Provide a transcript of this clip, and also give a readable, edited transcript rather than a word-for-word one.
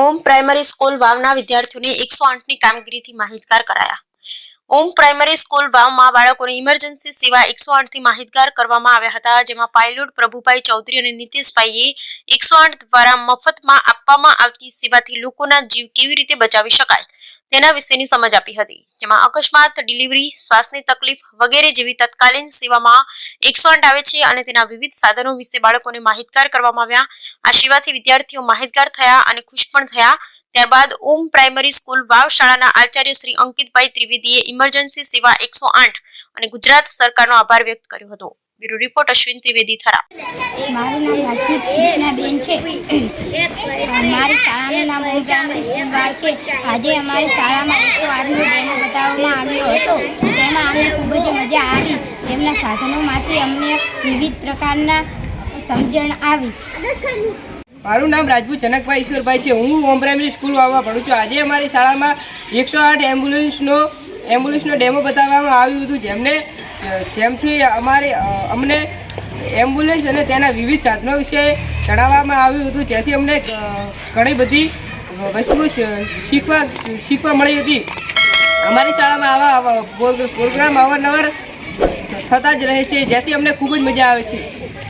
ઓમ primary school વાવના વિદ્યાર્થીઓને 108ની કામગીરીથી માહિતગાર કરાયા। ઓમ પ્રાઇમરી સ્કૂલ વાવમાં બાળકોને ઇમરજન્સી સેવા 108થી માહિતગાર કરવામાં આવ્યા હતા, જેમાં પાયલોટ પ્રભુભાઈ ચૌધરી અને નીતિશભાઈએ 108 દ્વારા મફતમાં આપવામાં આવતી સેવાથી લોકોના જીવ કેવી રીતે બચાવી શકાય તેના વિશેની સમજ આપી હતી, જેમાં અકસ્માત, ડિલિવરી, શ્વાસની તકલીફ વગેરે જેવી તત્કાલીન સેવામાં 108 આવે છે અને તેના વિવિધ સાધનો વિશે બાળકોને માહિતગાર કરવામાં આવ્યા। આ સેવાથી વિદ્યાર્થીઓ માહિતગાર થયા અને ખુશ પણ થયા। ત્યારબાદ ઓમ પ્રાઇમરી સ્કૂલ વાવ શાળાના આચાર્ય શ્રી અંકિતભાઈ ત્રિવેદીએ ઇમરજન્સી સેવા 108 અને ગુજરાત સરકારનો આભાર વ્યક્ત કર્યો હતો। Bureau report Ashwin Trivedi Thara. મારું નામ રાજપૂત કૃષ્ણાબેન છે। અમારી શાળાનું નામ ઓમ પ્રાઇમરી સ્કૂલ વાવ છે। આજે અમારી શાળામાં 108નો ડેમો બતાવવામાં આવ્યો હતો, તેમાં અમને ખૂબ જ મજા આવી। તેમના સાધનોમાંથી અમને વિવિધ પ્રકારના સમજણ આવી। મારું નામ રાજપૂત જનકભાઈ ઈશ્વરભાઈ છે। હું ઓમ પ્રાઇમરી સ્કૂલ વાવમાં ભણું છું। આજે અમારી શાળામાં 108 એમ્બ્યુલન્સનો ડેમો બતાવવામાં આવ્યું હતું, જેમથી અમને એમ્બ્યુલન્સ અને તેના વિવિધ સાધનો વિશે જણાવવામાં આવ્યું હતું, જેથી અમને ઘણી બધી વસ્તુઓ શીખવા મળી હતી। અમારી શાળામાં આવા પ્રોગ્રામ અવારનવાર થતા જ રહે છે, જેથી અમને ખૂબ જ મજા આવે છે।